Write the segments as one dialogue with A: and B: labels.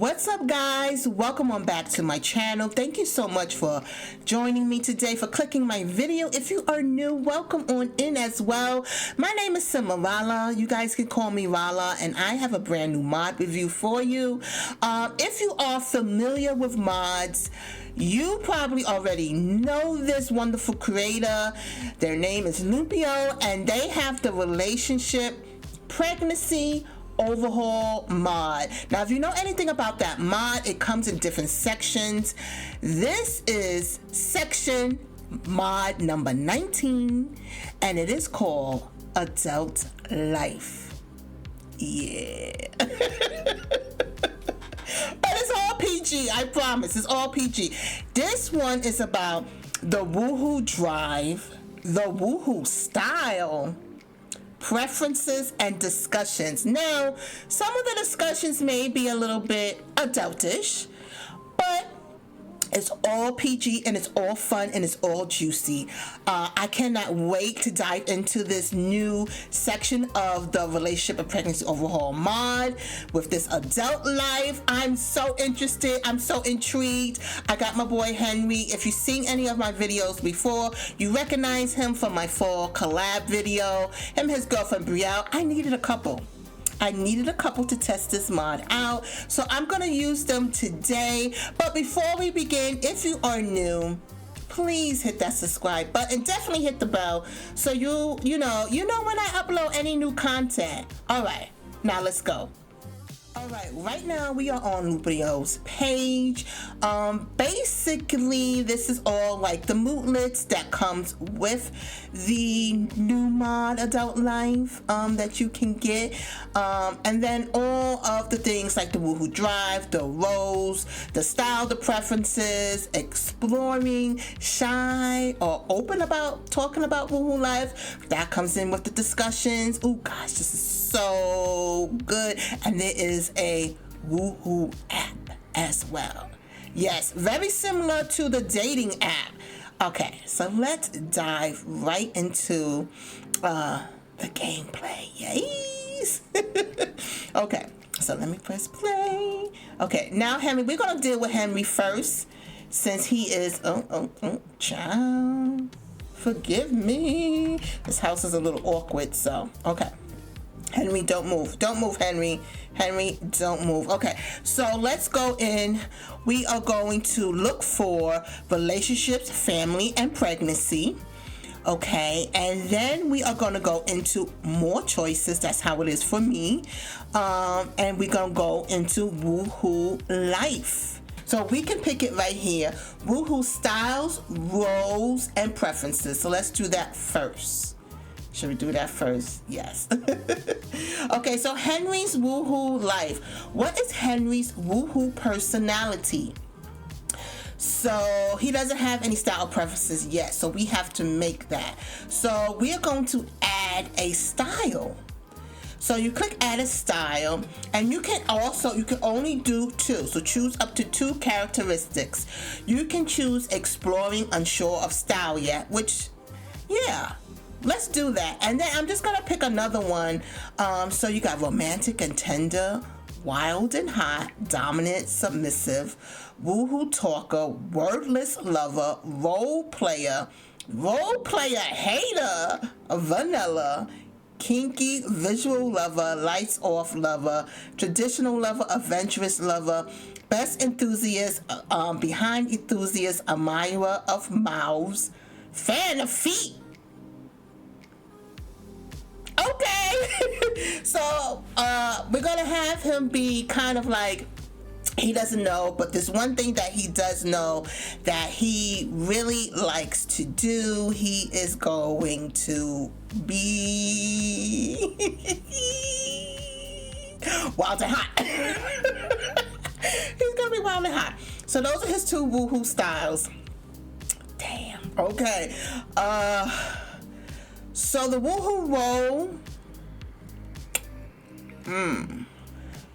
A: What's up, guys? Welcome on back to my channel. Thank you so much for joining me today, for clicking my video. If you are new, welcome on in as well. My name is Simeralla. You guys can call me Rala, and I have a brand new mod review for you. If you are familiar with mods, you probably already know this wonderful creator. Their name is Lumpinou, and they have the relationship pregnancy overhaul mod. Now, if you know anything about that mod, it comes in different sections. This is section mod number 19, and it is called Adult Life. Yeah. But it's all PG, I promise. It's all PG. This one is about the woohoo drive, the woohoo style, preferences, and discussions. Now, some of the discussions may be a little bit adultish, but it's all PG and it's all fun and it's all juicy. I cannot wait to dive into this new section of the relationship and pregnancy overhaul mod with this adult life. I'm so interested. I'm so intrigued. I got my boy Henry. If you've seen any of my videos before, you recognize him from my fall collab video. Him and his girlfriend Brielle. I needed a couple to test this mod out, so I'm gonna use them today. But before we begin, if you are new, please hit that subscribe button. Definitely hit the bell so you know when I upload any new content. All right, now let's go. All right now we are on Lumpinou's page. Basically, this is all like the mootlets that comes with the new mod Adult Life that you can get, and then all of the things like the woohoo drive, the roles, the style, the preferences, exploring, shy or open about talking about woohoo life, that comes in with the discussions. Oh gosh, this is so good. And there is a Wookup app as well. Yes, very similar to the dating app. Okay, so let's dive right into the gameplay. Yes. Okay, so let me press play. Okay, now Henry, we're gonna deal with Henry first, since he is child, forgive me, this house is a little awkward. So okay, Henry, don't move. Don't move, Henry. Henry, don't move. Okay, so let's go in. We are going to look for relationships, family, and pregnancy. Okay, and then we are going to go into more choices. That's how it is for me. And we're going to go into woohoo life. So we can pick it right here. Woohoo styles, roles, and preferences. So let's do that first. Should we do that first? Yes. Okay, so Henry's woohoo life. What is Henry's woohoo personality? So he doesn't have any style preferences yet, so we have to make that. So we are going to add a style. So you click add a style, and you can only do 2. So choose up to 2 characteristics. You can choose exploring, unsure of style yet, which, yeah. Let's do that. And then I'm just gonna pick another one. So you got romantic and tender, wild and hot, dominant, submissive, woohoo talker, wordless lover, role player hater, vanilla, kinky, visual lover, lights off lover, traditional lover, adventurous lover, best enthusiast, behind enthusiast, admirer of mouths, fan of feet. Okay. So we're gonna have him be kind of like, he doesn't know, but there's one thing that he does know that he really likes to do. He is going to be wild and hot. He's gonna be wild and hot. So those are his 2 woohoo styles. Damn. Okay. So the woohoo role,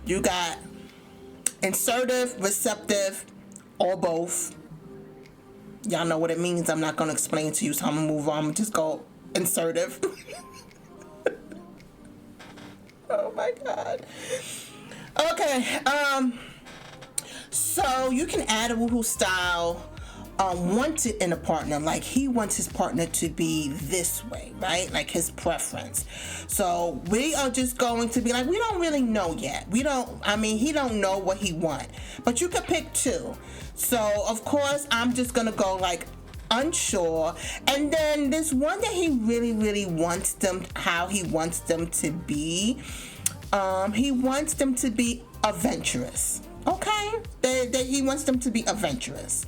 A: you got assertive, receptive, or both. Y'all know what it means. I'm not going to explain to you, so I'm going to move on. I'm just go assertive. Oh my God. Okay. So you can add a woohoo style wanted in a partner, like he wants his partner to be this way, right? Like his preference. So we are just going to be like, we don't really know yet. He don't know what he want, but you could pick two. So of course I'm just gonna go like unsure, and then there's one that he really wants them, how he wants them to be. He wants them to be adventurous. Okay, he wants them to be adventurous.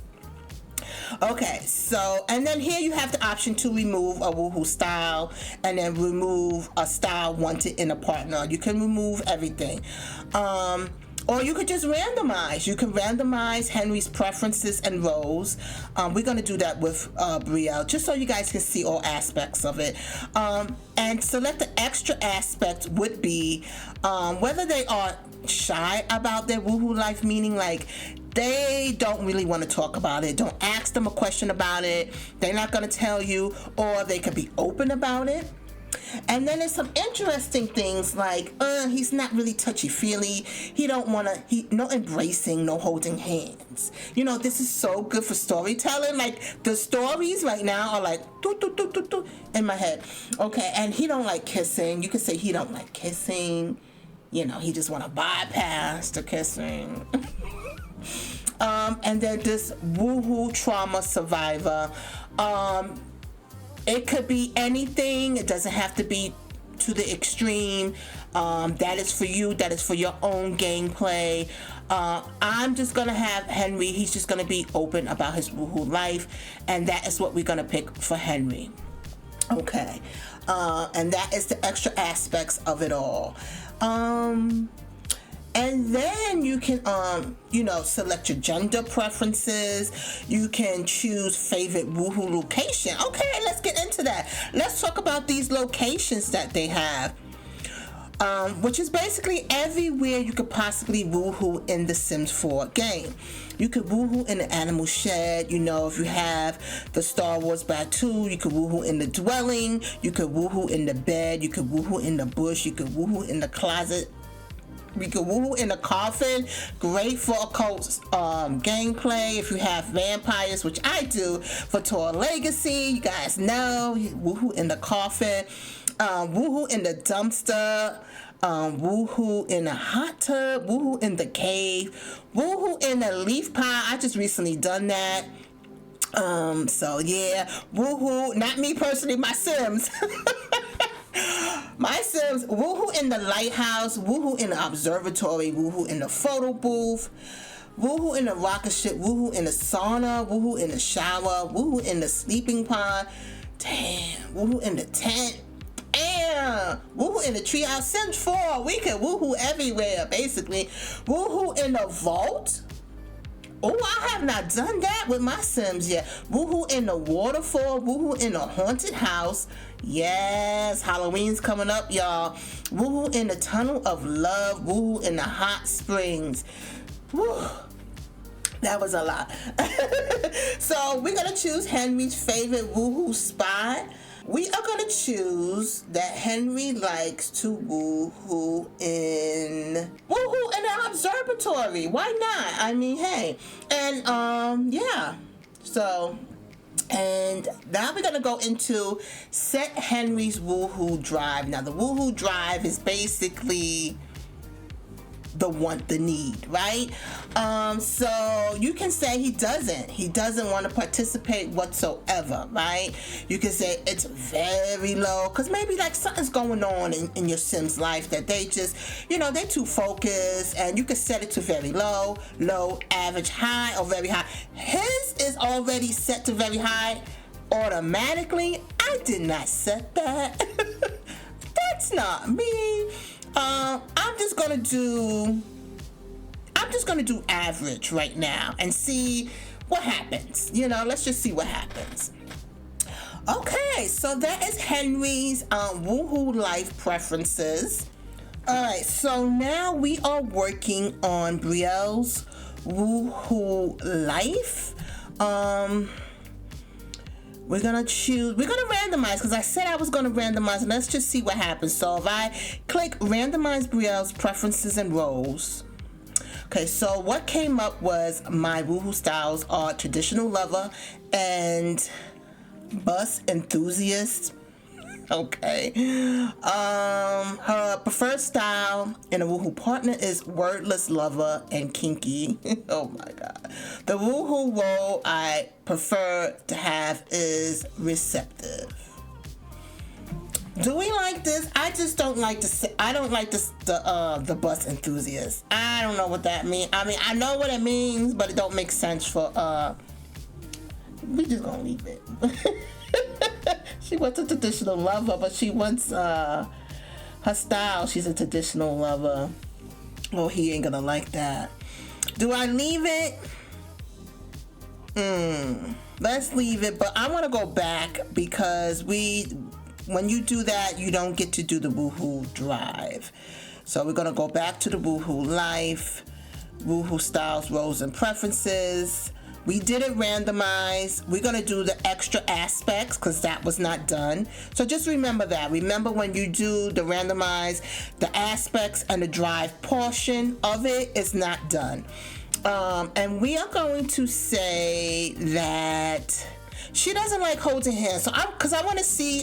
A: Okay, so, and then here you have the option to remove a woohoo style and then remove a style wanted in a partner. You can remove everything. Or you could just randomize. You can randomize Henry's preferences and roles. We're going to do that with Brielle, just so you guys can see all aspects of it. And select the extra aspect would be whether they are shy about their woohoo life, meaning like they don't really want to talk about it. Don't ask them a question about it. They're not going to tell you, or they could be open about it. And then there's some interesting things like he's not really touchy-feely. He don't want to, no embracing, no holding hands. You know, this is so good for storytelling. Like the stories right now are like doo, in my head. Okay, and he don't like kissing. You could say he don't like kissing. You know, he just want to bypass the kissing. And then this woohoo trauma survivor. It could be anything. It doesn't have to be to the extreme. That is for you. That is for your own gameplay. I'm just going to have Henry. He's just going to be open about his woohoo life. And that is what we're going to pick for Henry. Okay. And that is the extra aspects of it all. And then you can, select your gender preferences. You can choose favorite woohoo location. Okay, let's get into that. Let's talk about these locations that they have, which is basically everywhere you could possibly woohoo in the Sims 4 game. You could woohoo in the animal shed. You know, if you have the Star Wars Batu, you could woohoo in the dwelling. You could woohoo in the bed. You could woohoo in the bush. You could woohoo in the closet. We could woohoo in a coffin. Great for occult gameplay. If you have vampires, which I do for Tor Legacy, you guys know. Woohoo in the coffin. Woohoo in the dumpster. Woohoo in a hot tub. Woohoo in the cave. Woohoo in a leaf pile. I just recently done that. So yeah. Woohoo. Not me personally, my Sims. My Sims, woohoo in the lighthouse, woohoo in the observatory, woohoo in the photo booth, woohoo in the rocket ship, woohoo in the sauna, woohoo in the shower, woohoo in the sleeping pod, damn, woohoo in the tent, damn, woohoo in the treehouse. Sims 4, we can woohoo everywhere, basically. Woohoo in the vault. Oh, I have not done that with my Sims yet. Woohoo in the waterfall, woohoo in the haunted house. Yes, Halloween's coming up, y'all. Woohoo in the tunnel of love, woohoo in the hot springs. Woo. That was a lot. So we're gonna choose Henry's favorite woohoo spot. We are gonna choose that Henry likes to woohoo in the observatory. Why not? I mean, hey. And yeah. So, and now we're gonna go into set Henry's woohoo drive. Now the woohoo drive is basically the need, right? So you can say he doesn't want to participate whatsoever, right? You can say it's very low, because maybe like something's going on in your Sim's life that they just, they're too focused, and you can set it to very low, average, high, or very high. His is already set to very high automatically. I did not set that. That's not me. I'm just gonna do average right now and see what happens. Let's just see what happens. Okay, so that is Henry's woohoo life preferences. All right, so now we are working on Brielle's woohoo life. We're gonna randomize, because I said I was gonna randomize, and let's just see what happens. So if I click randomize Brielle's preferences and roles, Okay, so what came up was my woohoo styles are traditional lover and bus enthusiast. Okay. Her preferred style in a woohoo partner is wordless lover and kinky. Oh my god. The woohoo role I prefer to have is receptive. Do we like this? I just don't like I don't like the bus enthusiast. I don't know what that means. I mean, I know what it means, but it don't make sense for we just gonna leave it. She wants a traditional lover, but she wants her style. She's a traditional lover. Oh, he ain't gonna like that. Do I leave it? Let's leave it, but I want to go back because when you do that, you don't get to do the woohoo drive. So we're gonna go back to the woohoo life, woohoo styles, roles, and preferences. We did it randomized. We're gonna do the extra aspects because that was not done. So just remember that. Remember when you do the randomize, the aspects and the drive portion of it is not done. And we are going to say that she doesn't like holding hands. So because I want to see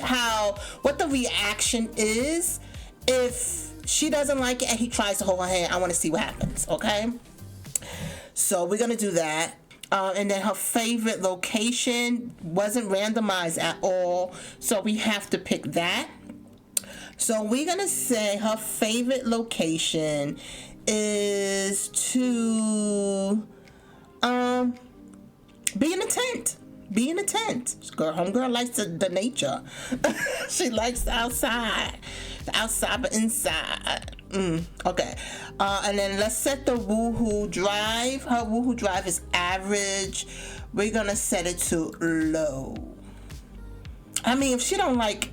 A: what the reaction is if she doesn't like it and he tries to hold her hand. I want to see what happens. Okay. So we're gonna do that. And then her favorite location wasn't randomized at all, so we have to pick that. So we're gonna say her favorite location is to be in a tent. Be in a tent. Homegirl likes the nature. She likes the outside. The outside but inside. Okay. And then let's set the woohoo drive. Her woohoo drive is average. We're gonna set it to low. I mean, if she don't like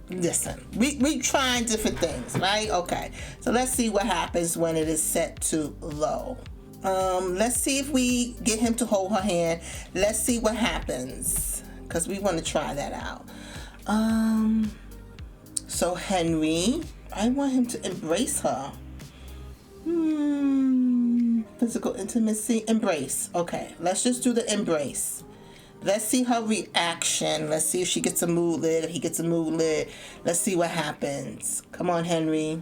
A: listen, we trying different things, right? Okay. So let's see what happens when it is set to low. Let's see if we get him to hold her hand. Let's see what happens, because we want to try that out. So Henry, I want him to embrace her. Physical intimacy, embrace. Okay, let's just do the embrace. Let's see her reaction. Let's see if she gets a mood lit, if he gets a mood lit. Let's see what happens. Come on, Henry.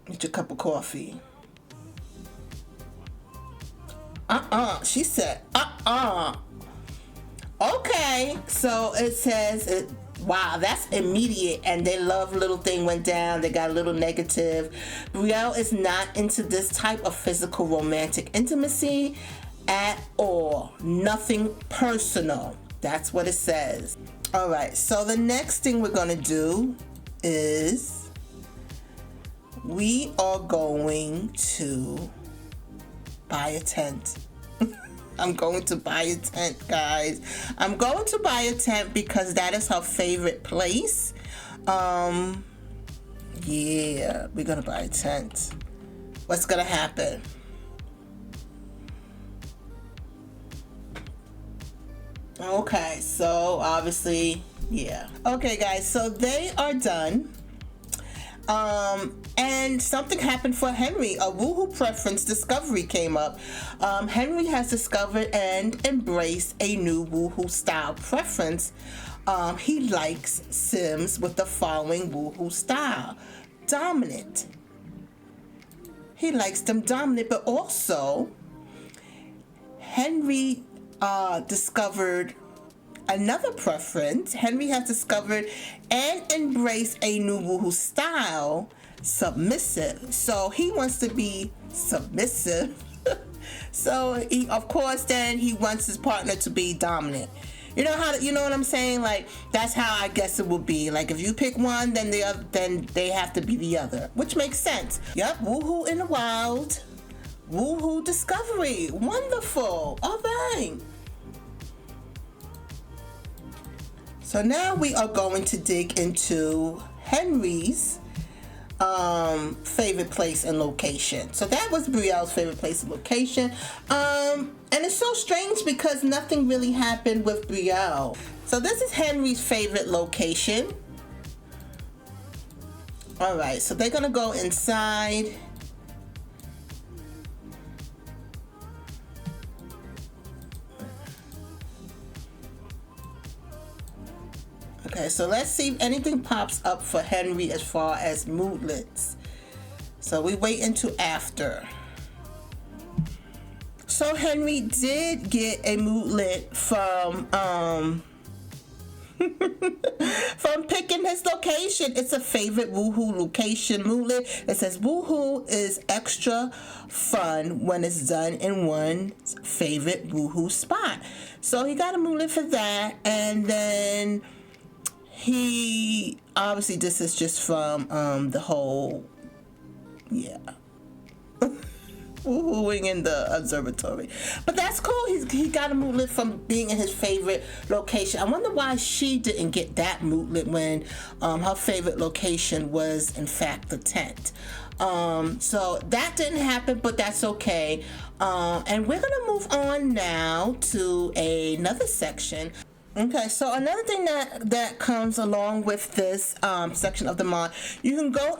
A: Get your cup of coffee. She said, Okay, so it says, wow, that's immediate, and their love little thing went down. They got a little negative. Brielle is not into this type of physical romantic intimacy at all. Nothing personal. That's what it says. All right, so the next thing we're gonna do is we are going to buy a tent. I'm going to buy a tent, guys. I'm going to buy a tent because that is her favorite place. Yeah, we're gonna buy a tent. What's gonna happen? Okay, so obviously, yeah. Okay, guys, so they are done. And something happened for Henry. A woohoo preference discovery came up. Henry has discovered and embraced a new woohoo style preference. He likes Sims with the following woohoo style. Dominant. He likes them dominant, but also Henry discovered another preference. Henry has discovered and embraced a new woohoo style, submissive. So he wants to be submissive. So he, of course, then he wants his partner to be dominant. You know what I'm saying? Like, that's how I guess it will be. Like, if you pick one, then the other, then they have to be the other, which makes sense. Yep, woohoo in the wild, woohoo discovery, wonderful. All right. So now we are going to dig into Henry's favorite place and location. So that was Brielle's favorite place and location. And it's so strange because nothing really happened with Brielle. So this is Henry's favorite location. All right, so they're gonna go inside Okay, so let's see if anything pops up for Henry as far as moodlets. So we wait until after. So Henry did get a moodlet from from picking his location. It's a favorite Woohoo location moodlet. It says Woohoo is extra fun when it's done in one's favorite Woohoo spot. So he got a moodlet for that, and then he obviously this is just from the whole woohooing in the observatory. But that's cool. He got a moodlet from being in his favorite location. I wonder why she didn't get that moodlet when her favorite location was in fact the tent. So that didn't happen, but that's okay. And we're gonna move on now to another section. Okay, so another thing that comes along with this section of the mod, you can go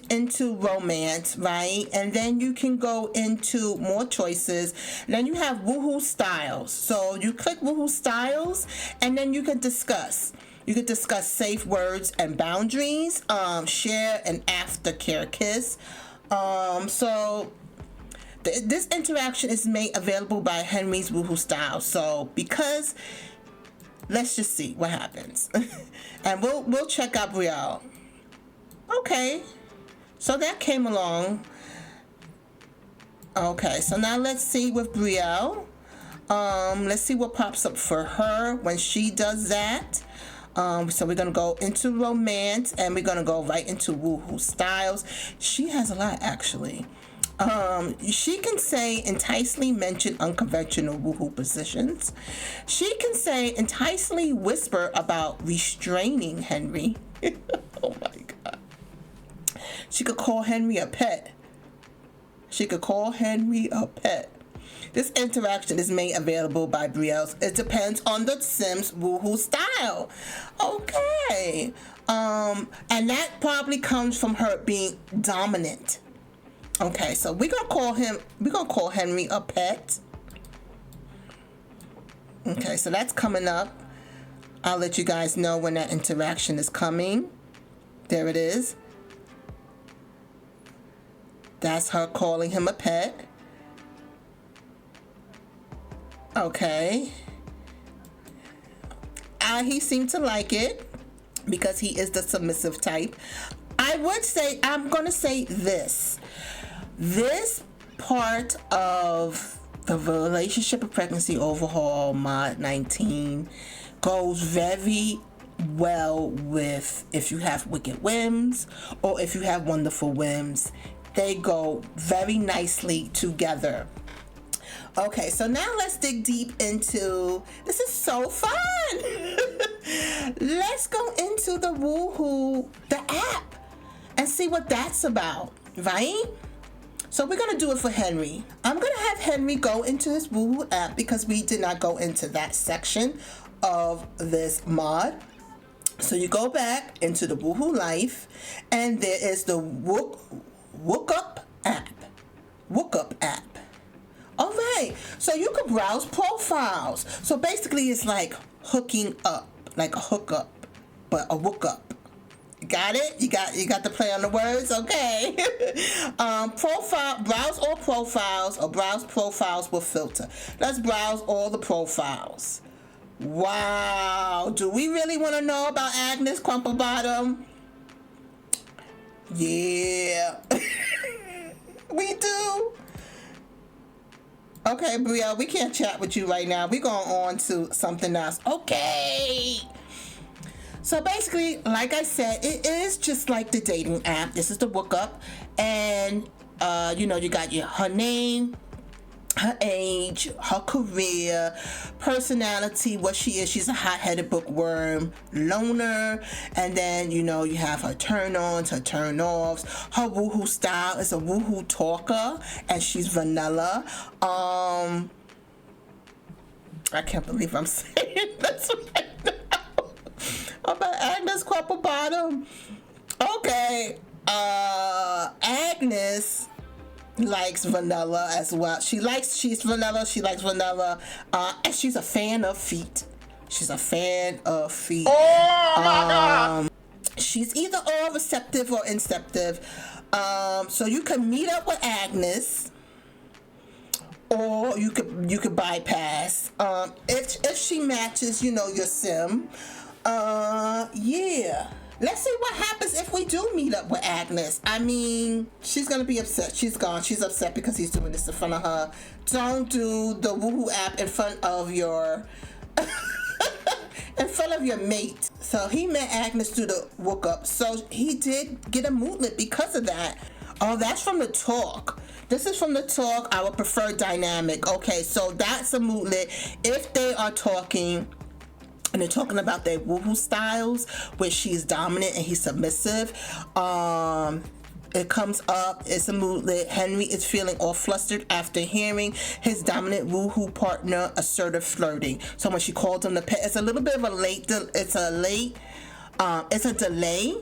A: into romance, right? And then you can go into more choices. Then you have Woohoo styles. So you click Woohoo styles, and then you can discuss. You can discuss safe words and boundaries, share an aftercare kiss. This interaction is made available by Henry's Woohoo style. So because let's just see what happens. And we'll check out Brielle. Okay. So that came along. Okay, so now let's see with Brielle. Let's see what pops up for her when she does that. So we're gonna go into romance, and we're gonna go right into Woohoo styles. She has a lot actually. She can say enticingly mention unconventional Woohoo positions. She can say enticingly whisper about restraining Henry. Oh my god. She could call Henry a pet. She could call Henry a pet. This interaction is made available by Brielle. It depends on the Sims Woohoo style. Okay. And that probably comes from her being dominant. Okay, so we're gonna call Henry a pet. Okay, so that's coming up. I'll let you guys know when that interaction is coming. There it is. That's her calling him a pet. Okay. He seemed to like it because he is the submissive type. I'm gonna say this. This part of the relationship and pregnancy overhaul mod 19 goes very well with if you have wicked whims or if you have wonderful whims. They go very nicely together. Okay, so now let's dig deep into, this is so fun. Let's go into the Woohoo, the app, and see what that's about, right? So we're gonna do it for Henry. I'm gonna have Henry go into his Woohoo app because we did not go into that section of this mod. So you go back into the Woohoo Life, and there is the Wookup App. Wookup App. All right, so you can browse profiles. So basically it's like hooking up, like a hookup, but a wookup. Got it? You got the play on the words? Okay. Browse all profiles or browse profiles with filter. Let's browse all the profiles. Wow. Do we really want to know about Agnes Crumplebottom? Yeah. We do. Okay, Brielle, we can't chat with you right now. We're going on to something else. Okay. So basically, like I said, it is just like the dating app. This is the Wookup. And, you got her name, her age, her career, personality, what she is. She's a hot-headed bookworm, loner. And then, you have her turn-ons, her turn-offs. Her Woohoo style is a Woohoo talker, and she's vanilla. I can't believe I'm saying this right now. About Agnes Crumplebottom. Okay. Agnes likes vanilla as well. She's vanilla. She likes vanilla. And she's a fan of feet. She's a fan of feet.
B: Oh my God!
A: She's either all receptive or inceptive. So you can meet up with Agnes, or you could bypass. If she matches, you know, your sim. Yeah. Let's see what happens if we do meet up with Agnes. I mean, she's gonna be upset. She's gone. She's upset because he's doing this in front of her. Don't do the Woohoo app in front of your in front of your mate. So he met Agnes through the Wookup. So he did get a moodlet because of that. Oh, that's from the talk. This is from the talk. I would prefer dynamic. Okay, so that's a moodlet. If they are talking and they're talking about their woohoo styles, where she's dominant and he's submissive, it comes up, it's a moodlet. Henry is feeling all flustered after hearing his dominant woohoo partner assertive flirting. So when she called him the pet, it's a little bit of a it's a delay,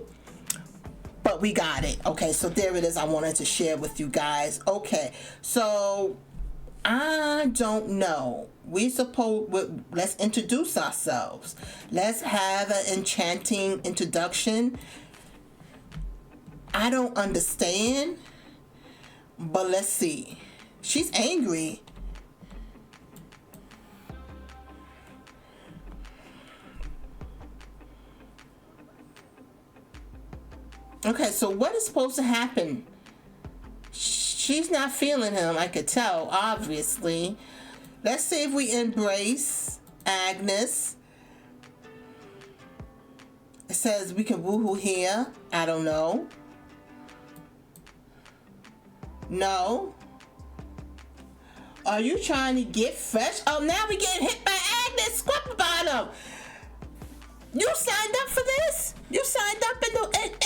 A: but we got it. Okay, so there it is. I wanted to share with you guys. Okay, so I don't know. Let's introduce ourselves. Let's have an enchanting introduction. I don't understand, but let's see. She's angry. Okay, so what is supposed to happen? She's not feeling him, I could tell, obviously. Let's see if we embrace Agnes. It says we can woohoo here. I don't know. No. Are you trying to get fresh? Oh, now we getting hit by Agnes. Squat bottom. You signed up for this? You signed up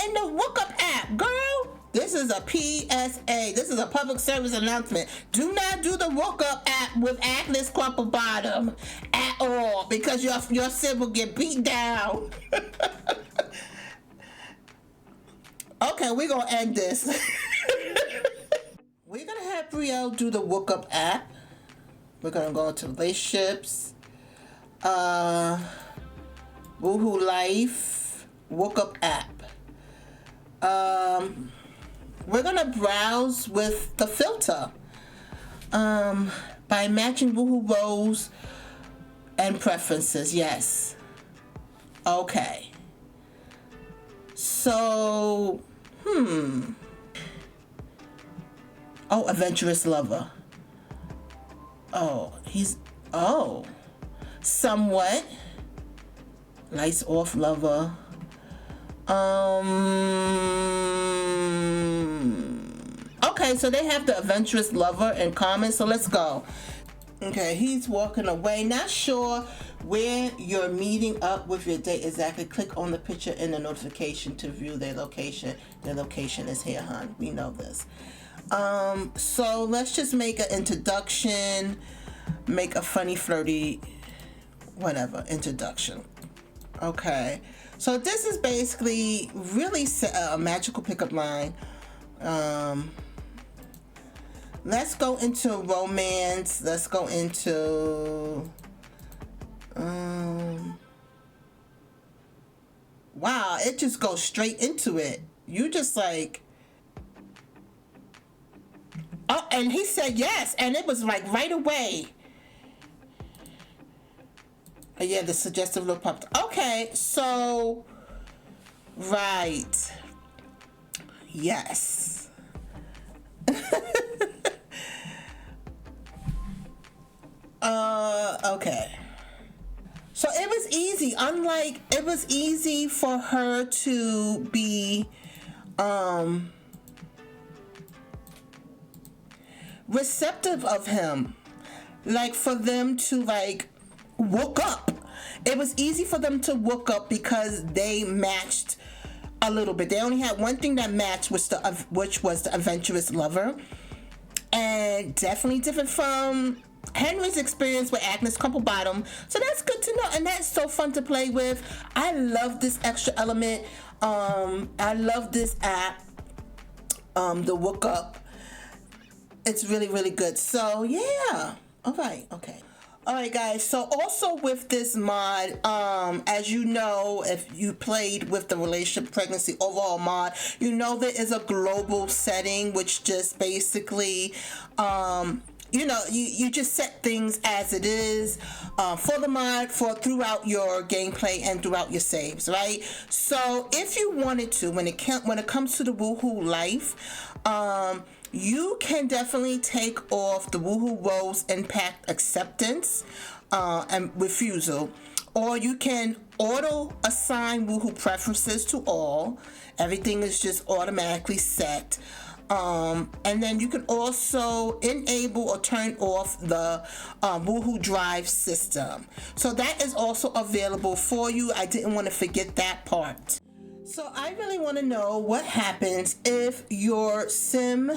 A: in the Wookup app, girl. This is a PSA. This is a public service announcement. Do not do the Wookup app with Agnes Crumple Bottom at all, because your sim will get beat down. Okay, we're gonna end this. We're gonna have Brielle do the Wookup app. We're gonna go into relationships. Woohoo Life, Wookup app. We're gonna browse with the filter by matching woohoo roles and preferences. Yes. Okay. So, Oh, adventurous lover. Somewhat. Lights off lover. Okay, so they have the adventurous lover in common, so let's go. Okay, he's walking away. Not sure where you're meeting up with your date exactly. Click on the picture in the notification to view their location. Their location is here, hon. We know this. So let's just make an introduction. Make a funny, flirty, whatever, introduction. Okay. So this is basically really a magical pickup line. Let's go into romance. Let's go into wow, it just goes straight into it. You just like, oh, and he said yes, and it was like right away. Yeah, the suggestive look popped. Okay, so right. Yes. Okay. So it was easy. Unlike, it was easy for her to be receptive of him. Like for them to like woke up. It was easy for them to woke up because they matched a little bit. They only had one thing that matched, which was the adventurous lover, and definitely different from Henry's experience with Agnes Crumple Bottom. So that's good to know, and that's so fun to play with. I love this extra element. I love this app, the Wookup. It's really, really good. So yeah. All right. Okay. All right, guys. So also with this mod, as you know, if you played with the relationship pregnancy overall mod, you know there is a global setting, which just basically, you just set things as it is for the mod for throughout your gameplay and throughout your saves, right? So if you wanted to, when it comes to the Woohoo life, you can definitely take off the Woohoo Rose Impact Acceptance and Refusal, or you can auto assign Woohoo Preferences to all. Everything is just automatically set. And then you can also enable or turn off the Woohoo Drive system. So that is also available for you. I didn't want to forget that part. So I really want to know what happens if your sim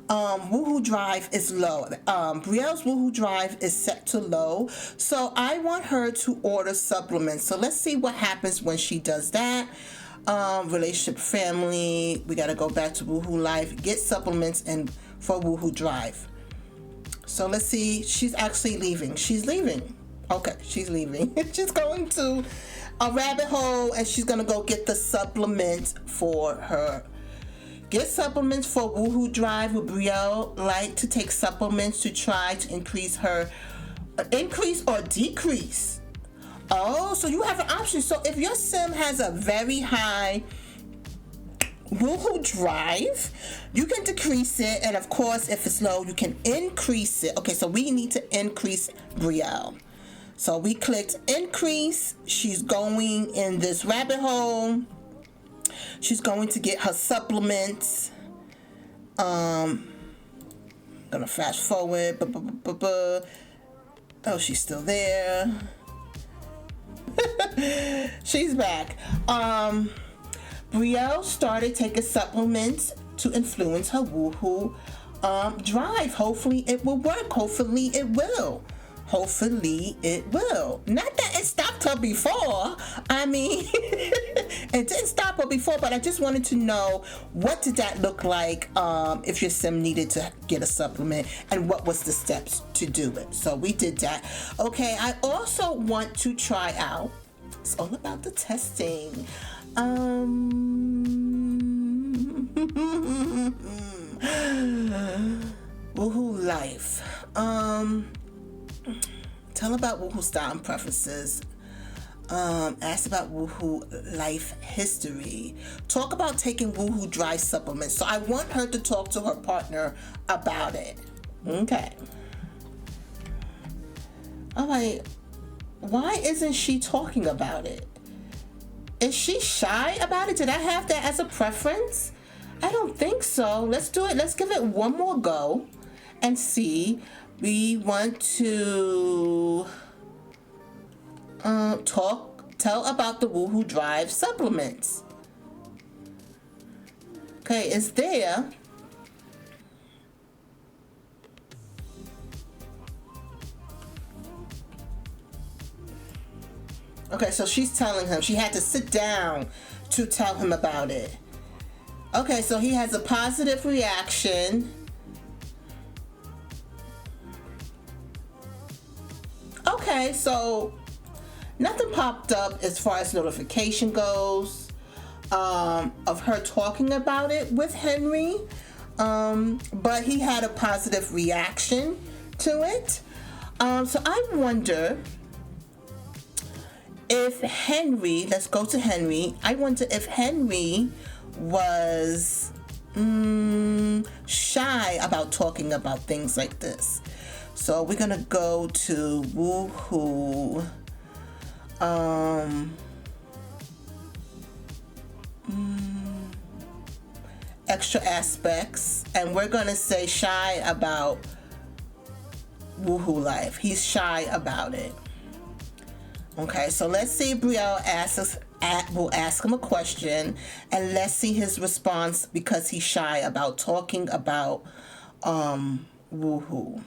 A: Woohoo Drive is low. Brielle's Woohoo Drive is set to low, so I want her to order supplements. So let's see what happens when she does that. Relationship, family, we got to go back to Woohoo Life, get supplements and for Woohoo Drive. So let's see, she's actually leaving. She's leaving. Okay, she's leaving. She's going to a rabbit hole and she's gonna go get the supplements for her. Get supplements for Woohoo Drive. Would Brielle like to take supplements to try to increase or decrease? Oh, so you have an option. So if your sim has a very high Woohoo Drive, you can decrease it, and of course if it's low you can increase it. Okay, so we need to increase Brielle. So we clicked increase. She's going in this rabbit hole. She's going to get her supplements. Gonna fast forward. Oh, she's still there. She's back. Brielle started taking supplements to influence her Woohoo Drive. Hopefully it will work. Hopefully it will. Hopefully it will. Not that it stopped her before. I mean, it didn't stop her before, but I just wanted to know, what did that look like if your sim needed to get a supplement, and what was the steps to do it. So we did that. Okay, I also want to try out, it's all about the testing. Woohoo Life. Tell about Woohoo style and preferences. Ask about Woohoo life history. Talk about taking Woohoo Drive supplements. So I want her to talk to her partner about it. Okay. All right. Why isn't she talking about it? Is she shy about it? Did I have that as a preference? I don't think so. Let's do it. Let's give it one more go and see. We want to tell about the Woohoo Drive supplements. Okay, it's there. Okay, so she's telling him. She had to sit down to tell him about it. Okay, so he has a positive reaction. Okay, so nothing popped up as far as notification goes of her talking about it with Henry, but he had a positive reaction to it. So I wonder if Henry, let's go to Henry. I wonder if Henry was shy about talking about things like this. So we're gonna go to Woohoo. Extra aspects, and we're gonna say shy about Woohoo Life. He's shy about it. Okay, so let's see if Brielle will ask him a question, and let's see his response, because he's shy about talking about Woohoo.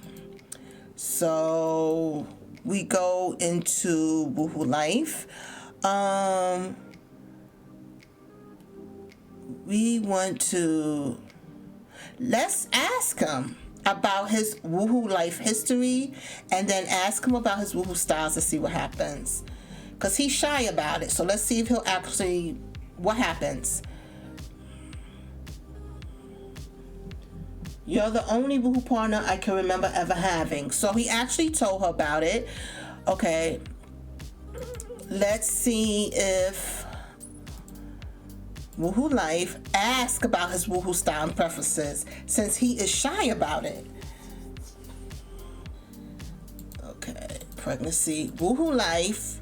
A: So we go into Woohoo Life. We want to, let's ask him. about his woohoo life history, and then ask him about his woohoo styles to see what happens. Because he's shy about it. So let's see if he'll actually, what happens. You're the only woohoo partner I can remember ever having. So he actually told her about it. Okay. Let's see if Woohoo Life asks about his woohoo style and preferences, since he is shy about it. Okay, pregnancy, Woohoo Life,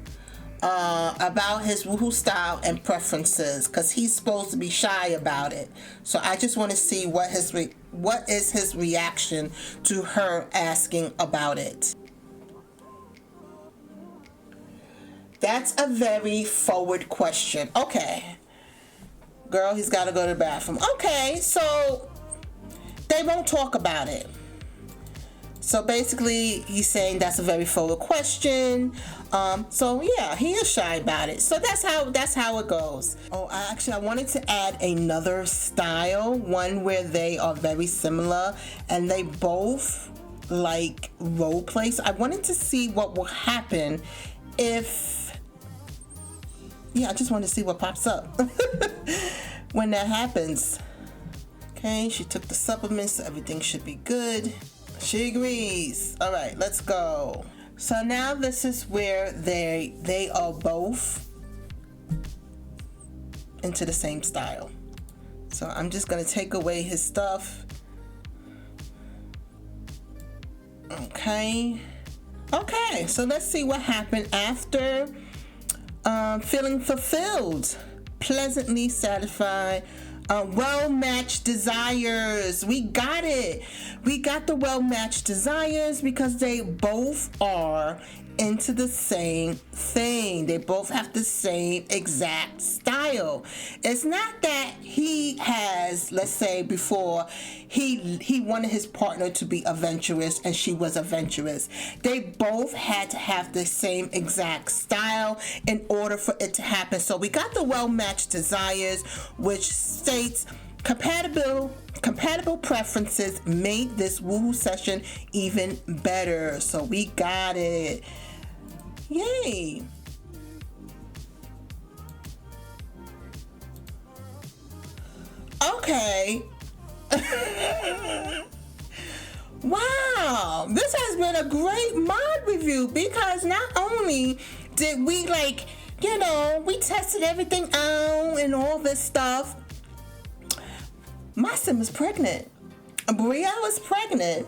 A: about his woohoo style and preferences, because he's supposed to be shy about it. So I just want to see what is his reaction to her asking about it. That's a very forward question. Okay. Girl, he's got to go to the bathroom. Okay, so they won't talk about it. So basically, he's saying that's a very forward question. So yeah, he is shy about it. So that's how it goes. Oh, I wanted to add another style, one where they are very similar and they both like role play. So I wanted to see what will happen if. Yeah, I just want to see what pops up when that happens. Okay, she took the supplements, so everything should be good. She agrees. All right, let's go. So now this is where they are both into the same style. So I'm just gonna take away his stuff. Okay. Okay, so let's see what happened after feeling fulfilled, pleasantly satisfied, well-matched desires. We got it. We got the well-matched desires because they both are into the same thing. They both have the same exact style. It's not that he has, let's say before, he wanted his partner to be adventurous and she was adventurous. They both had to have the same exact style in order for it to happen. So we got the well-matched desires, which states compatible preferences made this woohoo session even better. So we got it. Yay. Okay. Wow, this has been a great mod review because not only did we we tested everything out and all this stuff. My sim is pregnant. Brielle is pregnant.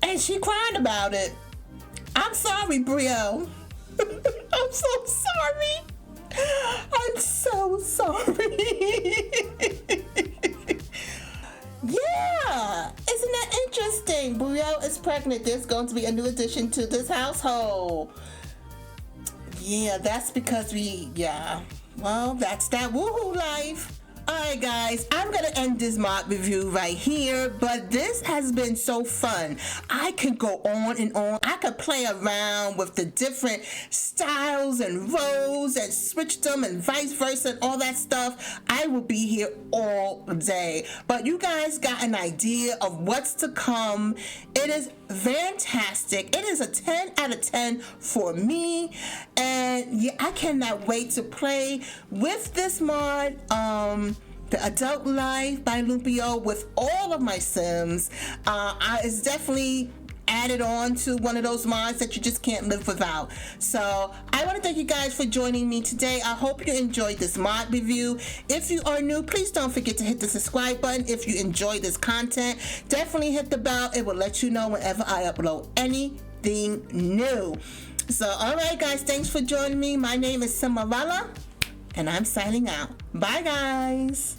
A: And she cried about it. I'm sorry, Brielle. I'm so sorry. I'm so sorry. Yeah, isn't that interesting? Brielle is pregnant. There's going to be a new addition to this household. Yeah, that's because well, that's that woohoo life. Alright guys, I'm gonna end this mod review right here, but this has been so fun. I could go on and on. I could play around with the different styles and roles and switch them and vice versa and all that stuff. I will be here all day. But you guys got an idea of what's to come. It is fantastic. It is a 10 out of 10 for me. And yeah, I cannot wait to play with this mod. The Adult Life by Lumpinou with all of my Sims. It's definitely added on to one of those mods that you just can't live without. So I want to thank you guys for joining me today. I hope you enjoyed this mod review. If you are new, please don't forget to hit the subscribe button. If you enjoy this content, definitely hit the bell. It will let you know whenever I upload anything new. So alright guys, thanks for joining me. My name is Simeralla and I'm signing out. Bye guys.